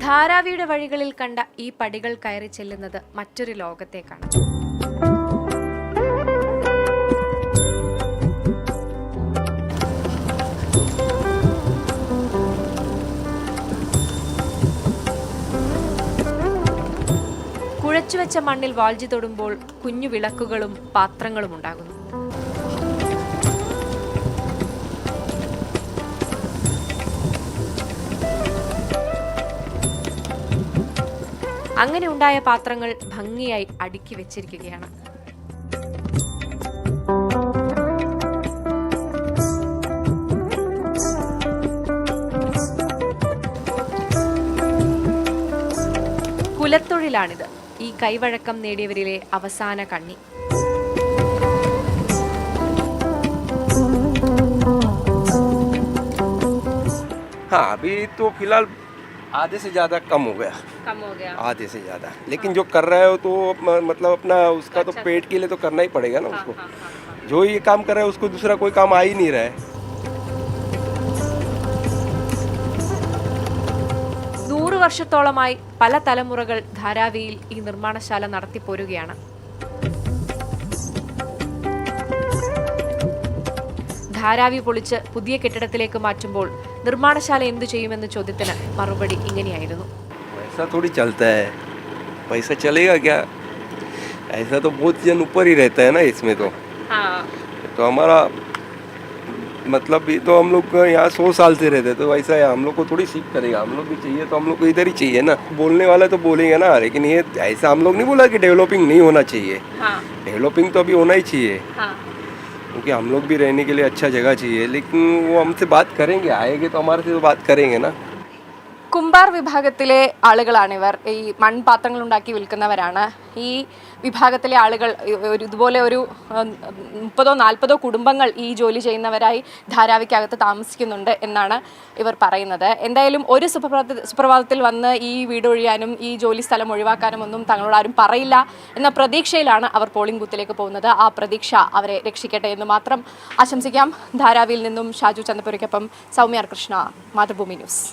ധാരാവിയുടെ വഴികളിൽ കണ്ട ഈ പടികൾ കയറി ചെല്ലുന്നത് മറ്റൊരു ലോകത്തേക്കാണ്. കുഴച്ചുവെച്ച മണ്ണിൽ വാൾജി തൊടുമ്പോൾ കുഞ്ഞു വിളക്കുകളും പാത്രങ്ങളും ഉണ്ടാകുന്നു. അങ്ങനെ ഉണ്ടായ പാത്രങ്ങൾ ഭംഗിയായി അടുക്കി വെച്ചിരിക്കുകയാണ്. കുലത്തൊഴിലാണിത്. ഈ കൈവഴക്കം നേടിയവരിലെ അവസാന കണ്ണി. हाँ, अभी तो फिलहाल आधे से ज़्यादा कम हो गया, आधे से ज़्यादा. लेकिन जो कर रहा है तो मतलब अपना उसका तो पेट के लिए तो करना ही पड़ेगा ना उसको. जो ये काम कर रहा है उसको दूसरा कोई काम आ ही नहीं रहा है. 100 വർഷത്തോളമായി പല തലമുറകൾ ധാരാവിയിൽ ഈ നിർമ്മാണശാല നടത്തിപ്പോരുകയാണ്. ധാരാവി പൊളിച്ച് പുതിയ കെട്ടിടത്തിലേക്ക് മാറ്റുമ്പോൾ നിർമ്മാണശാല എന്തു ചെയ്യുമെന്ന ചോദ്യത്തിന് മറുപടി ഇങ്ങനെയായിരുന്നു. ऐसा थोड़ी चलता है, पैसा चलेगा क्या? ऐसा तो बहुत जन ऊपर ही रहता है ना इसमें तो. तो हमारा मतलब ये तो हम लोग यहाँ 100 साल से रहते तो वैसा है, हम लोग को थोड़ी सीख करेगा. हम लोग भी चाहिए तो हम लोग को इधर ही चाहिए ना. बोलने वाला तो बोलेंगे ना, लेकिन ये ऐसा हम लोग नहीं बोला कि डेवलपिंग नहीं होना चाहिए. डेवलपिंग तो अभी होना ही चाहिए, क्योंकि हम लोग भी रहने के लिए अच्छा जगह चाहिए. लेकिन वो हमसे बात करेंगे, आएंगे तो हमारे से तो बात करेंगे ना. കുംബാർ വിഭാഗത്തിലെ ആളുകളാണിവർ. ഈ മൺപാത്രങ്ങൾ ഉണ്ടാക്കി വിൽക്കുന്നവരാണ്. ഈ വിഭാഗത്തിലെ ആളുകൾ ഇതുപോലെ ഒരു 30-40 കുടുംബങ്ങൾ ഈ ജോലി ചെയ്യുന്നവരായി ധാരാവിക്കകത്ത് താമസിക്കുന്നുണ്ട് എന്നാണ് ഇവർ പറയുന്നത്. എന്തായാലും ഒരു സുപ്രഭാതത്തിൽ വന്ന് ഈ വീട് ഒഴിയാനും ഈ ജോലി സ്ഥലം ഒഴിവാക്കാനും ഒന്നും തങ്ങളോട് ആരും പറയില്ല എന്ന പ്രതീക്ഷയിലാണ് അവർ പോളിംഗ് ബൂത്തിലേക്ക് പോകുന്നത്. ആ പ്രതീക്ഷ അവരെ രക്ഷിക്കട്ടെ എന്ന് മാത്രം ആശംസിക്കാം. ധാരാവിയിൽ നിന്നും ഷാജു ചന്തപുരയ്ക്കൊപ്പം സൗമ്യ കൃഷ്ണ, മാതൃഭൂമി ന്യൂസ്.